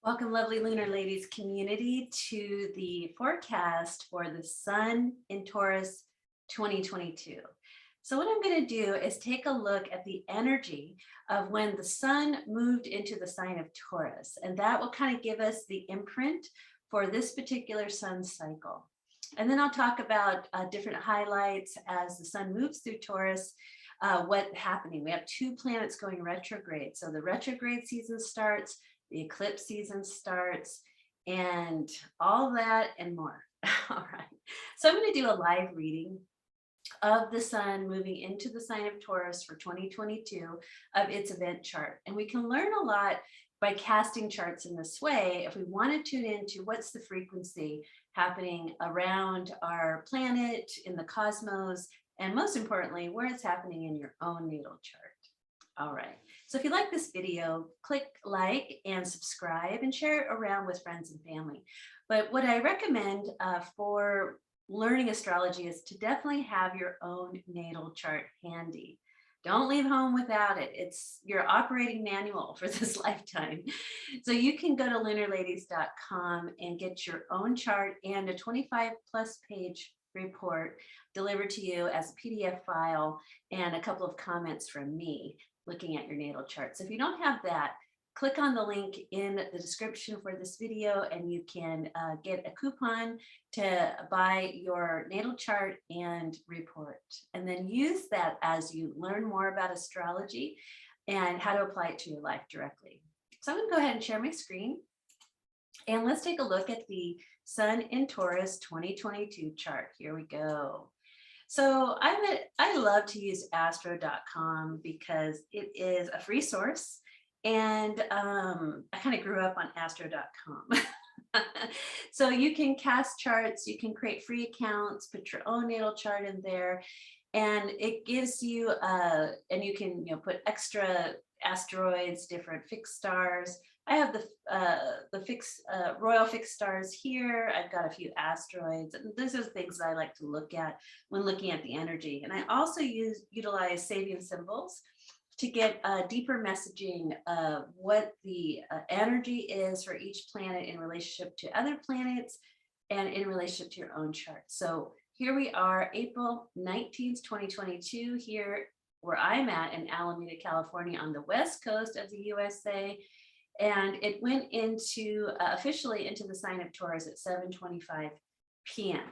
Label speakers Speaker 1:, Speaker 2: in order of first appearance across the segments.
Speaker 1: Welcome, lovely Lunar Ladies community, to the forecast for the Sun in Taurus 2022. So what I'm going to do is take a look at the energy of when the Sun moved into the sign of Taurus, and that will kind of give us the imprint for this particular Sun cycle. And then I'll talk about different highlights as the Sun moves through Taurus. What's happening? We have two planets going retrograde. So the retrograde season starts, the eclipse season starts, and all that and more. All right. So I'm going to do a live reading of the Sun moving into the sign of Taurus for 2022 of its event chart. And we can learn a lot by casting charts in this way if we want to tune into what's the frequency happening around our planet, in the cosmos, and most importantly, where it's happening in your own natal chart. All right. So if you like this video, click like and subscribe and share it around with friends and family. But what I recommend for learning astrology is to definitely have your own natal chart handy. Don't leave home without it. It's your operating manual for this lifetime. So you can go to lunarladies.com and get your own chart and a 25+ page report delivered to you as a PDF file and a couple of comments from me looking at your natal chart. So if you don't have that, click on the link in the description for this video and you can get a coupon to buy your natal chart and report, and then use that as you learn more about astrology and how to apply it to your life directly. So I'm going to go ahead and share my screen and let's take a look at the Sun in Taurus 2022 chart. Here we go. So I love to use astro.com because it is a free source, and I kind of grew up on astro.com. So you can cast charts, you can create free accounts, put your own natal chart in there, and it gives you and you can put extra asteroids, different fixed stars. I have the royal fixed stars here. I've got a few asteroids, and these are things that I like to look at when looking at the energy. And I also utilize Sabian symbols to get deeper messaging of what the energy is for each planet in relationship to other planets and in relationship to your own chart. So here we are, April 19th, 2022, here where I'm at in Alameda, California, on the west coast of the USA. And it went into officially into the sign of Taurus at 7:25 p.m.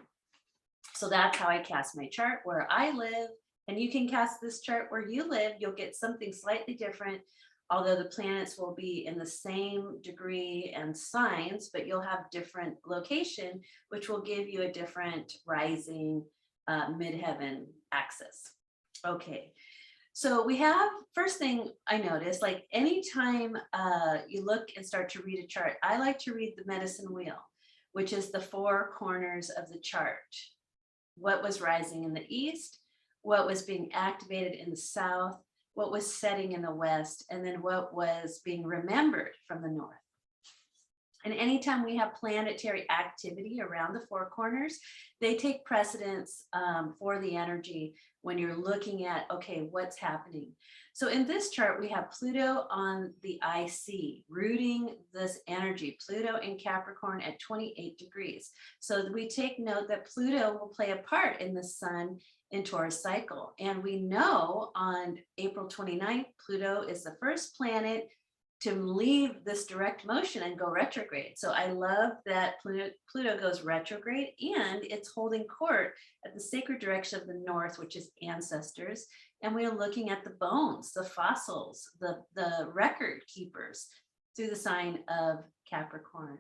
Speaker 1: So that's how I cast my chart where I live. And you can cast this chart where you live. You'll get something slightly different, although the planets will be in the same degree and signs, but you'll have different location, which will give you a different rising midheaven axis. Okay. So we have, first thing I noticed, like anytime you look and start to read a chart, I like to read the medicine wheel, which is the four corners of the chart. What was rising in the east, what was being activated in the south, what was setting in the west, and then what was being remembered from the north. And anytime we have planetary activity around the four corners, they take precedence for the energy when you're looking at, okay, what's happening. So in this chart, we have Pluto on the IC, rooting this energy, Pluto in Capricorn at 28 degrees. So we take note that Pluto will play a part in the Sun in Taurus cycle. And we know on April 29th, Pluto is the first planet to leave this direct motion and go retrograde. So I love that Pluto goes retrograde, and it's holding court at the sacred direction of the north, which is ancestors. And we're looking at the bones, the fossils, the record keepers through the sign of Capricorn.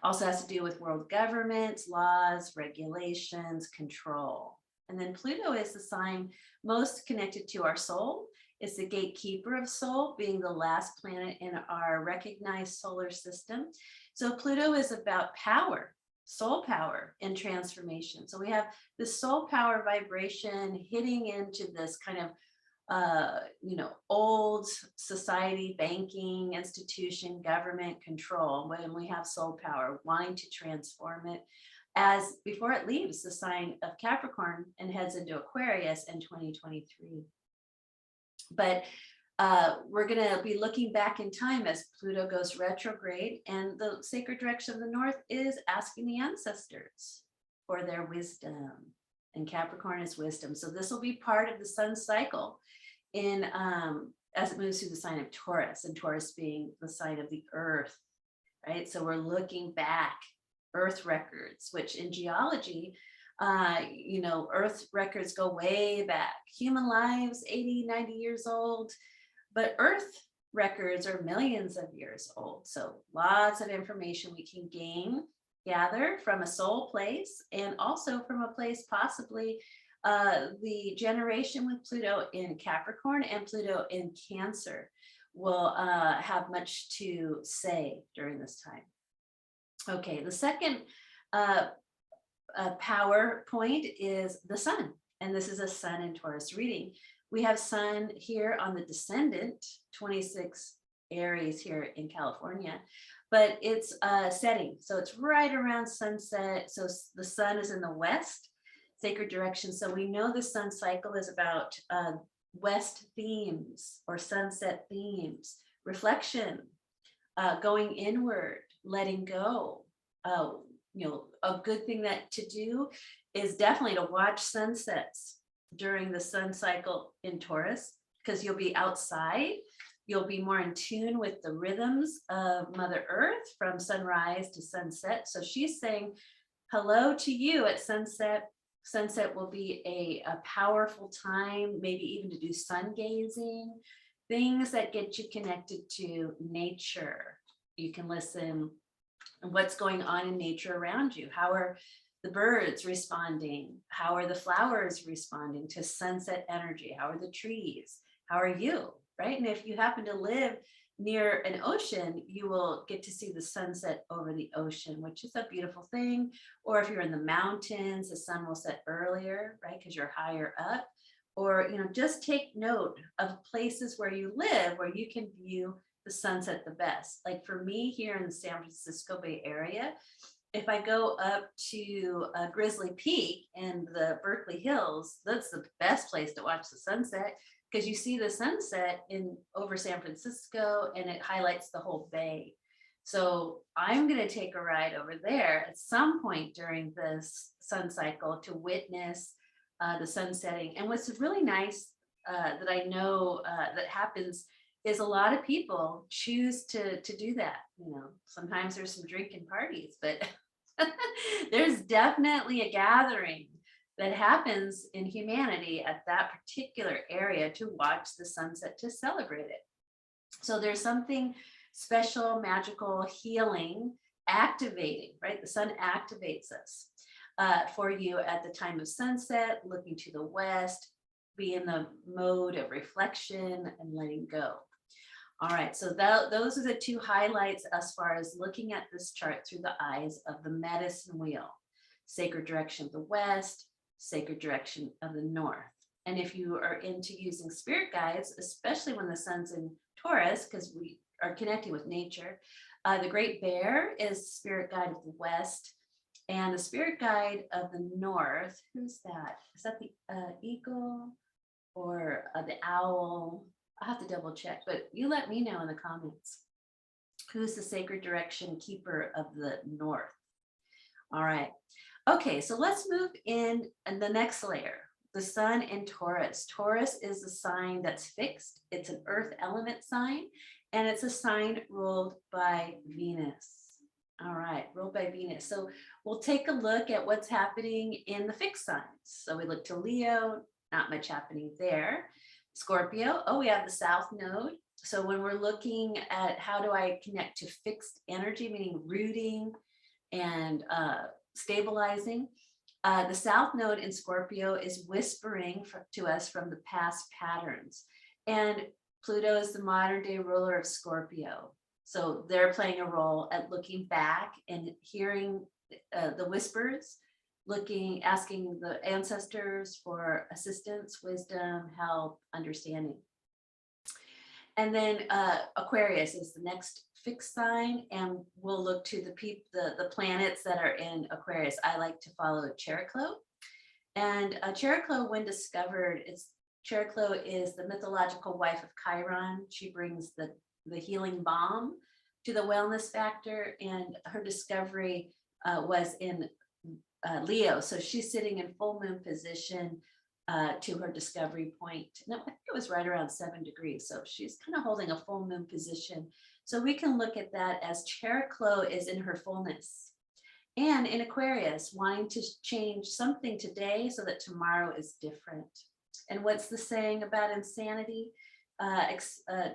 Speaker 1: Also has to do with world governments, laws, regulations, control. And then Pluto is the sign most connected to our soul. It's the gatekeeper of soul, being the last planet in our recognized solar system. So Pluto is about power, soul power, and transformation. So we have this soul power vibration hitting into this kind of old society, banking institution, government control, when we have soul power, wanting to transform it as before it leaves the sign of Capricorn and heads into Aquarius in 2023. But We're going to be looking back in time as Pluto goes retrograde, and the sacred direction of the north is asking the ancestors for their wisdom, and Capricorn is wisdom. So this will be part of the sun cycle in as it moves through the sign of Taurus, and Taurus being the sign of the earth, right? So we're looking back, earth records, which in geology, earth records go way back. Human lives, 80, 90 years old, but earth records are millions of years old. So lots of information we can gather from a soul place, and also from a place possibly the generation with Pluto in Capricorn and Pluto in Cancer will have much to say during this time. Okay, the second power point is the sun, and this is a sun in Taurus reading. We have sun here on the descendant, 26 Aries here in California, but it's setting, so it's right around sunset. So the sun is in the west, sacred direction. So we know the sun cycle is about west themes or sunset themes, reflection, going inward, letting go. A good thing that to do is definitely to watch sunsets during the sun cycle in Taurus, because you'll be outside. You'll be more in tune with the rhythms of Mother Earth from sunrise to sunset. So she's saying hello to you at sunset. Sunset will be a powerful time, maybe even to do sun gazing, things that get you connected to nature. You can listen to what's going on in nature around you. How are the birds responding? How are the flowers responding to sunset energy? How are the trees? How are you, right? And if you happen to live near an ocean, you will get to see the sunset over the ocean, which is a beautiful thing. Or if you're in the mountains, the sun will set earlier, right? Because you're higher up. Or, just take note of places where you live, where you can view the sunset the best. Like for me here in the San Francisco Bay Area, if I go up to Grizzly Peak and the Berkeley Hills, that's the best place to watch the sunset, because you see the sunset over San Francisco and it highlights the whole bay. So I'm going to take a ride over there at some point during this sun cycle to witness the sun setting. And what's really nice that I know that happens is a lot of people choose to do that. Sometimes there's some drinking parties, but there's definitely a gathering that happens in humanity at that particular area to watch the sunset, to celebrate it. So there's something special, magical, healing, activating, right? The sun activates us for you at the time of sunset, looking to the west, be in the mode of reflection and letting go. All right, so those are the two highlights as far as looking at this chart through the eyes of the medicine wheel. Sacred direction of the west, sacred direction of the north. And if you are into using spirit guides, especially when the sun's in Taurus, because we are connecting with nature, the Great Bear is spirit guide of the west, and the spirit guide of the north, who's that? Is that the eagle or the owl? I'll have to double check, but you let me know in the comments. Who's the sacred direction keeper of the north? All right. Okay, so let's move in the next layer, the sun in Taurus. Taurus is a sign that's fixed. It's an earth element sign, and it's a sign ruled by Venus. All right, ruled by Venus. So we'll take a look at what's happening in the fixed signs. So we look to Leo, not much happening there. Scorpio, we have the south node. So when we're looking at how do I connect to fixed energy, meaning rooting and stabilizing, the south node in Scorpio is whispering to us from the past patterns. And Pluto is the modern day ruler of Scorpio. So they're playing a role at looking back and hearing the whispers, asking the ancestors for assistance, wisdom, help, understanding. And then Aquarius is the next fixed sign, and we'll look to the planets that are in Aquarius. I like to follow Cheroklo. And Cheroklo, when discovered, it's Cheroklo is the mythological wife of Chiron. She brings the healing balm to the wellness factor, and her discovery was in Leo. So she's sitting in full moon position to her discovery point. No, I think it was right around 7 degrees. So she's kind of holding a full moon position. So we can look at that as Cheroklo is in her fullness. And in Aquarius, wanting to change something today so that tomorrow is different. And what's the saying about insanity?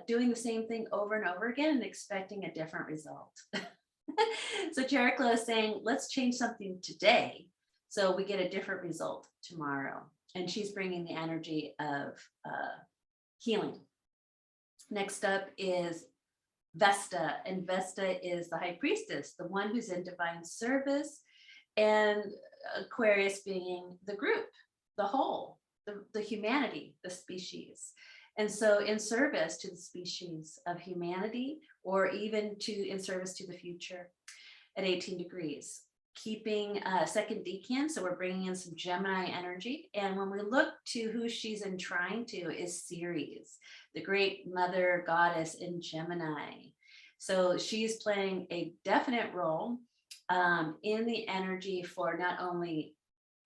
Speaker 1: Doing the same thing over and over again and expecting a different result. So Cheroklo is saying, let's change something today so we get a different result tomorrow. And she's bringing the energy of healing. Next up is Vesta, and Vesta is the high priestess, the one who's in divine service, and Aquarius being the group, the whole, the humanity, the species. And so in service to the species of humanity, or even in service to the future at 18 degrees. Keeping second decan, so we're bringing in some Gemini energy. And when we look to who she's enshrined to is Ceres, the great mother goddess in Gemini. So she's playing a definite role in the energy for not only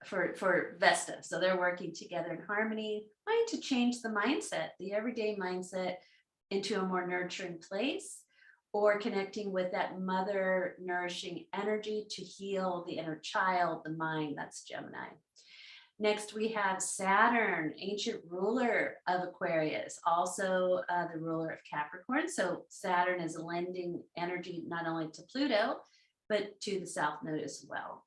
Speaker 1: for Vesta. So they're working together in harmony, trying to change the mindset, the everyday mindset, into a more nurturing place, or connecting with that mother nourishing energy to heal the inner child, the mind. That's Gemini. Next, we have Saturn, ancient ruler of Aquarius, also the ruler of Capricorn. So Saturn is lending energy not only to Pluto, but to the South Node as well.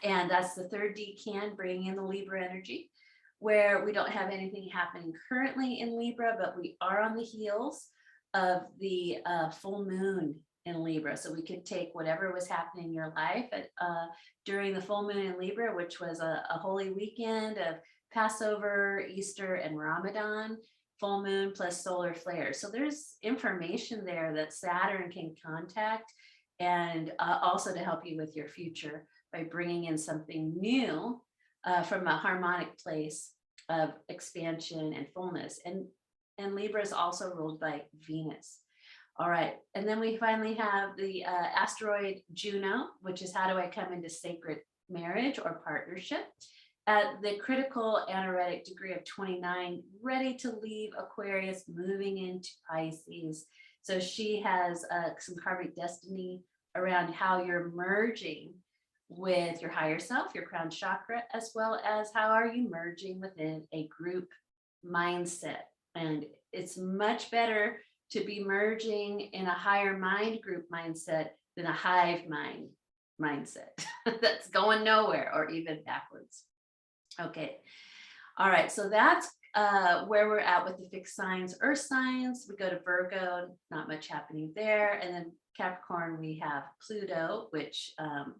Speaker 1: And that's the third decan, bringing in the Libra energy, where we don't have anything happening currently in Libra, but we are on the heels of the full moon in Libra. So we could take whatever was happening in your life during the full moon in Libra, which was a holy weekend of Passover, Easter, and Ramadan, full moon plus solar flares. So there's information there that Saturn can contact, and also to help you with your future by bringing in something new from a harmonic place of expansion and fullness. And Libra is also ruled by Venus. All right, and then we finally have the asteroid Juno, which is how do I come into sacred marriage or partnership at the critical anaretic degree of 29, ready to leave Aquarius, moving into Pisces. So she has some karmic destiny around how you're merging with your higher self, your crown chakra, as well as how are you merging within a group mindset. And it's much better to be merging in a higher mind group mindset than a hive mind mindset that's going nowhere or even backwards. Okay. All right. So that's where we're at with the fixed signs, earth signs. We go to Virgo, not much happening there. And then Capricorn, we have Pluto, which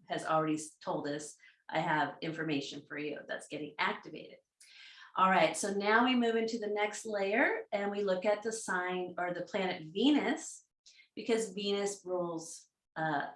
Speaker 1: has already told us I have information for you that's getting activated. All right, so now we move into the next layer and we look at the sign or the planet Venus, because Venus rules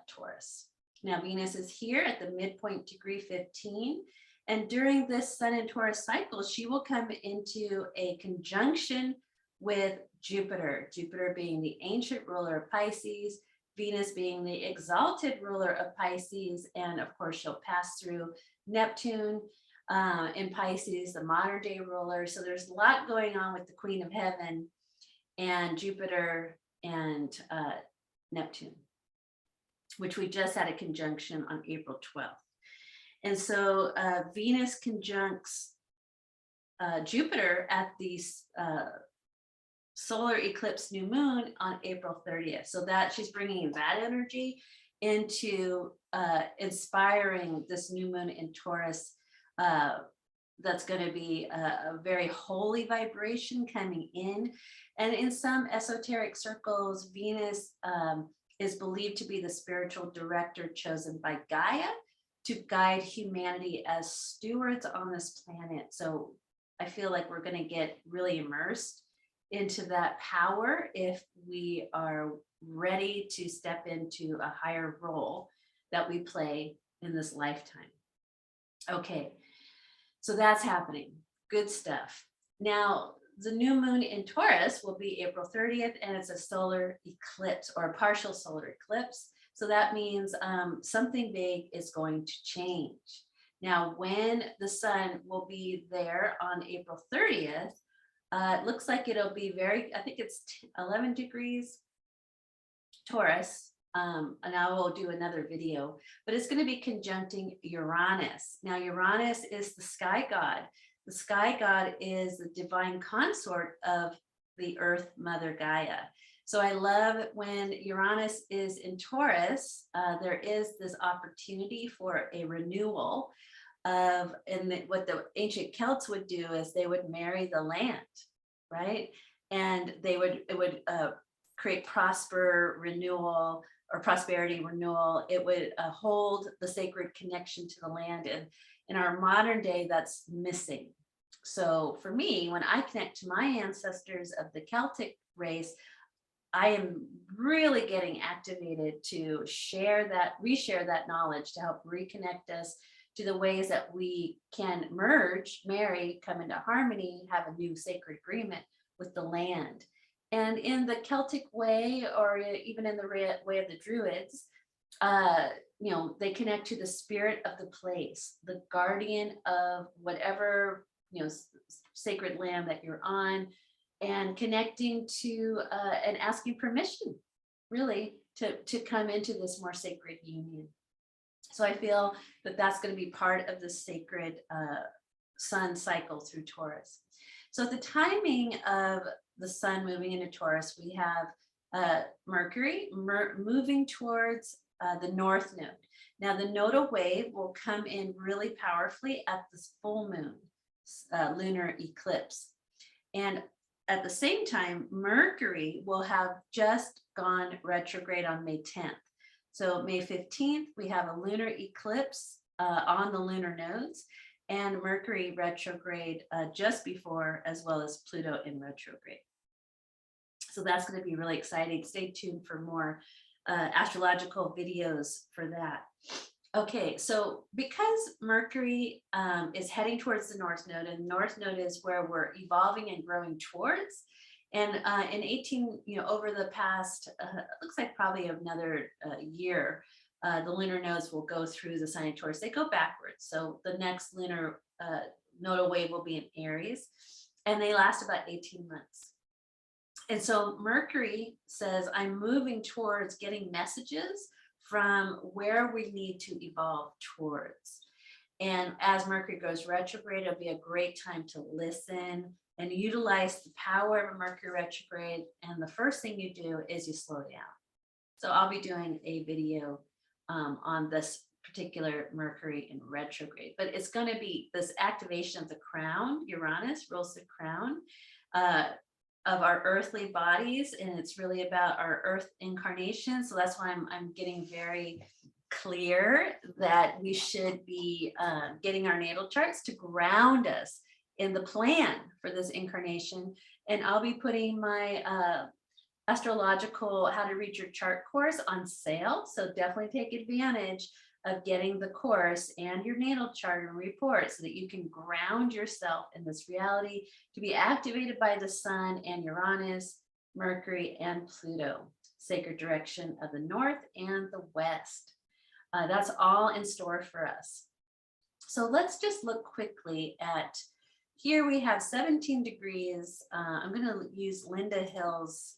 Speaker 1: Taurus. Now Venus is here at the midpoint degree 15. And during this Sun and Taurus cycle, she will come into a conjunction with Jupiter, Jupiter being the ancient ruler of Pisces, Venus being the exalted ruler of Pisces, and of course she'll pass through Neptune in Pisces, the modern day ruler. So there's a lot going on with the Queen of Heaven and Jupiter and Neptune, which we just had a conjunction on April 12th. And so Venus conjuncts Jupiter at the solar eclipse new moon on April 30th. So that she's bringing that energy into inspiring this new moon in Taurus. That's going to be a very holy vibration coming in. And in some esoteric circles, Venus is believed to be the spiritual director chosen by Gaia to guide humanity as stewards on this planet. So I feel like we're going to get really immersed into that power if we are ready to step into a higher role that we play in this lifetime. Okay, so that's happening. Good stuff. Now, the new moon in Taurus will be April 30th, and it's a solar eclipse or a partial solar eclipse. So that means something big is going to change. Now, when the sun will be there on April 30th, it looks like it'll be I think it's 11 degrees Taurus. And I will do another video, but it's going to be conjuncting Uranus. Now, Uranus is the sky god. The sky god is the divine consort of the Earth Mother Gaia. So I love when Uranus is in Taurus, there is this opportunity for a renewal of, and what the ancient Celts would do is they would marry the land, right? And it would create renewal or prosperity renewal. It would hold the sacred connection to the land. And in our modern day, that's missing. So for me, when I connect to my ancestors of the Celtic race, I am really getting activated to reshare that knowledge to help reconnect us to the ways that we can merge, marry, come into harmony, have a new sacred agreement with the land. And in the Celtic way, or even in the way of the Druids, they connect to the spirit of the place, the guardian of whatever, sacred land that you're on, and connecting to and asking permission, really, to come into this more sacred union. So I feel that that's going to be part of the sacred sun cycle through Taurus. So at the timing of the sun moving into Taurus, we have Mercury moving towards the north node. Now the nodal wave will come in really powerfully at this full moon lunar eclipse. And at the same time, Mercury will have just gone retrograde on May 10th. So May 15th, we have a lunar eclipse on the lunar nodes, and Mercury retrograde just before, as well as Pluto in retrograde. So that's going to be really exciting. Stay tuned for more astrological videos for that. Okay, so because Mercury is heading towards the North Node, and the North Node is where we're evolving and growing towards, and over the past, looks like probably another year, the lunar nodes will go through the sign of Taurus. They go backwards. So the next lunar nodal wave will be in Aries, and they last about 18 months. And so Mercury says, I'm moving towards getting messages from where we need to evolve towards. And as Mercury goes retrograde, it'll be a great time to listen and utilize the power of a Mercury retrograde. And the first thing you do is you slow down. So I'll be doing a video on this particular Mercury in retrograde, but it's going to be this activation of the crown. Uranus rules the crown of our earthly bodies, and it's really about our earth incarnation. So that's why I'm getting very clear that we should be getting our natal charts to ground us in the plan for this incarnation. And I'll be putting my astrological how to read your chart course on sale. So definitely take advantage of getting the course and your natal chart and report so that you can ground yourself in this reality to be activated by the sun and Uranus, Mercury, and Pluto, sacred direction of the north and the west. That's all in store for us. So let's just look quickly at, here we have 17 degrees. I'm going to use Linda Hill's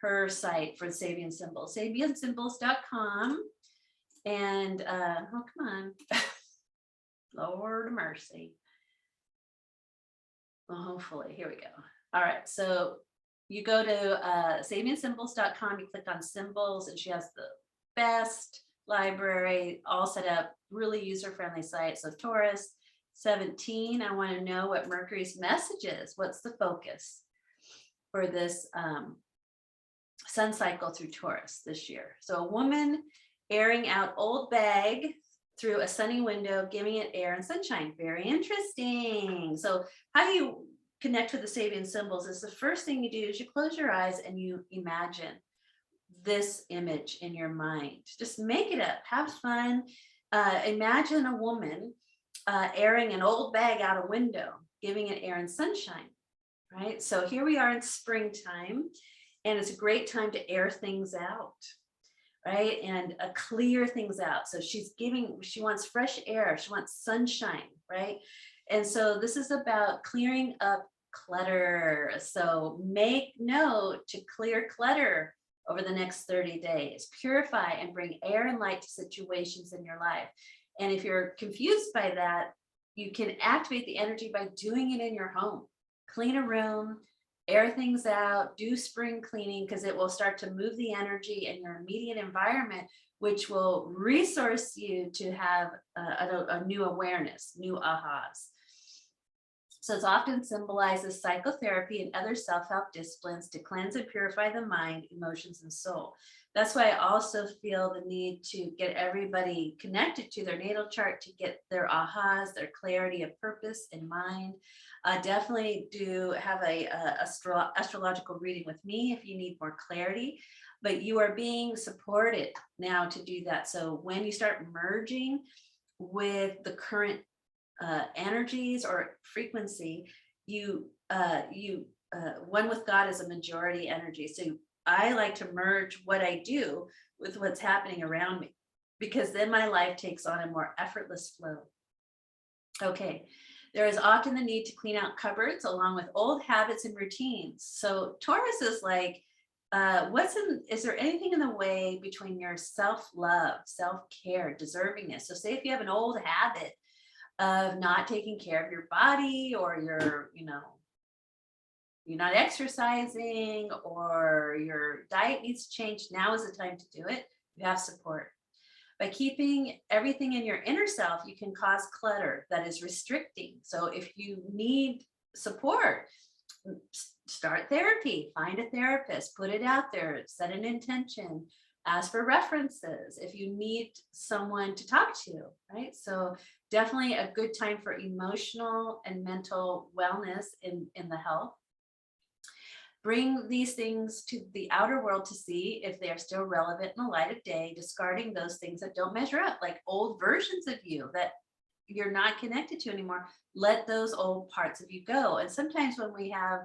Speaker 1: her site for Sabian symbols, sabiansymbols.com. And oh, come on, Lord mercy. Well, hopefully, here we go. All right, so you go to sabiansymbols.com, you click on symbols, and she has the best library all set up, really user-friendly site. So Taurus 17, I want to know what Mercury's message is. What's the focus for this sun cycle through Taurus this year? So a woman airing out old bag through a sunny window, giving it air and sunshine. Very interesting. So how do you connect with the Sabian symbols? Is the first thing you do is you close your eyes and you imagine this image in your mind. Just make it up, have fun. Imagine a woman airing an old bag out a window, giving it air and sunshine, right? So here we are in springtime, and it's a great time to air things out, right? And clear things out. So she wants fresh air, she wants sunshine, right? And so this is about clearing up clutter. So make note to clear clutter over the next 30 days, purify and bring air and light to situations in your life. And if you're confused by that, you can activate the energy by doing it in your home. Clean a room, air things out, do spring cleaning, because it will start to move the energy in your immediate environment, which will resource you to have a new awareness, new ahas. So it's often symbolized as psychotherapy and other self-help disciplines to cleanse and purify the mind, emotions, and soul. That's why I also feel the need to get everybody connected to their natal chart to get their ahas, their clarity of purpose in mind. Definitely do have a astrological reading with me if you need more clarity, but you are being supported now to do that. So when you start merging with the current energies or frequency, you one with God is a majority energy. So I like to merge what I do with what's happening around me, because then my life takes on a more effortless flow. Okay, there is often the need to clean out cupboards along with old habits and routines. So Taurus is like, is there anything in the way between your self-love, self-care, deservingness? So say if you have an old habit of not taking care of your body, or you're not exercising, or your diet needs to change, now is the time to do it. You have support. By keeping everything in your inner self, you can cause clutter that is restricting. So if you need support, start therapy, find a therapist, put it out there, set an intention, ask for references if you need someone to talk to, right? So definitely a good time for emotional and mental wellness in the health. Bring these things to the outer world to see if they are still relevant in the light of day, discarding those things that don't measure up, like old versions of you that you're not connected to anymore. Let those old parts of you go. And sometimes when we have,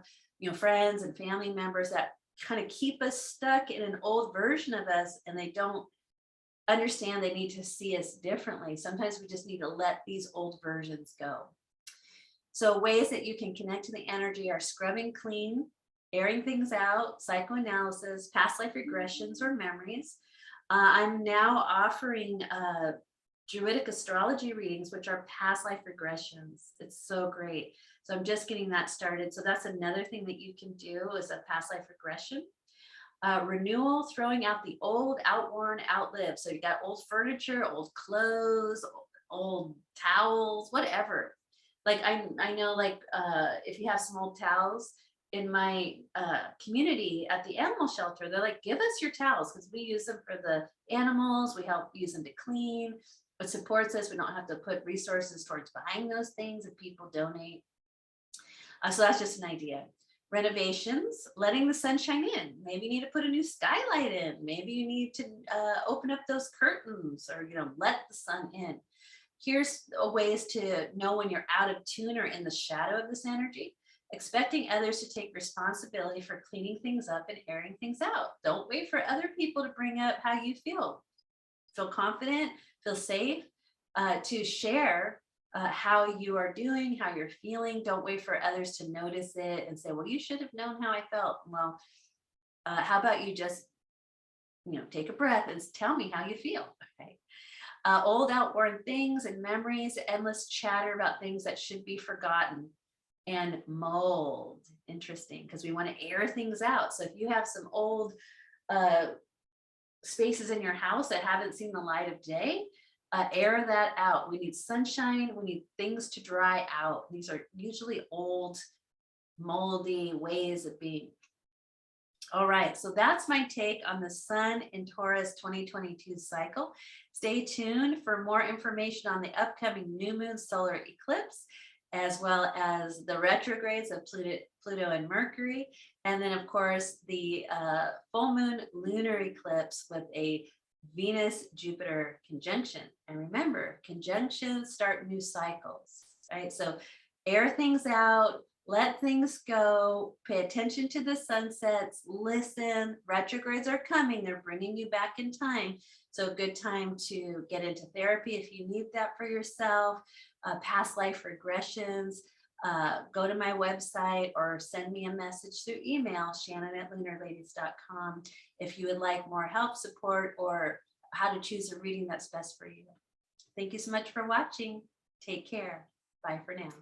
Speaker 1: friends and family members that kind of keep us stuck in an old version of us, and they don't understand they need to see us differently, sometimes we just need to let these old versions go. So ways that you can connect to the energy are scrubbing clean, airing things out, psychoanalysis, past life regressions or memories. I'm now offering Druidic astrology readings, which are past life regressions. It's so great. So I'm just getting that started. So that's another thing that you can do, is a past life regression. Renewal, throwing out the old, outworn, outlived. So you got old furniture, old clothes, old towels, whatever. Like I know, like if you have some old towels in my community at the animal shelter, they're like, give us your towels, because we use them for the animals. We help use them to clean. It supports us. We don't have to put resources towards buying those things if people donate. So that's just an idea. Renovations, letting the sunshine in. Maybe you need to put a new skylight in. Maybe you need to open up those curtains, or let the sun in. Here's ways to know when you're out of tune or in the shadow of this energy. Expecting others to take responsibility for cleaning things up and airing things out. Don't wait for other people to bring up how you feel. Feel confident, feel safe to share how you are doing, how you're feeling. Don't wait for others to notice it and say, well, you should have known how I felt. Well, how about you just, take a breath and tell me how you feel, okay? Old outworn things and memories, endless chatter about things that should be forgotten. And mold, interesting, because we want to air things out. So if you have some old spaces in your house that haven't seen the light of day, air that out. We need sunshine. We need things to dry out. These are usually old, moldy ways of being. All right, so that's my take on the Sun in Taurus 2022 cycle. Stay tuned for more information on the upcoming new moon solar eclipse, as well as the retrogrades of Pluto and Mercury. And then, of course, the full moon lunar eclipse with a Venus-Jupiter conjunction. And remember, conjunctions start new cycles, right? So air things out, let things go, pay attention to the sunsets, listen, retrogrades are coming, they're bringing you back in time. So a good time to get into therapy if you need that for yourself, past life regressions, go to my website or send me a message through email, shannon@lunarladies.com, if you would like more help, support, or how to choose a reading that's best for you. Thank you so much for watching. Take care. Bye for now.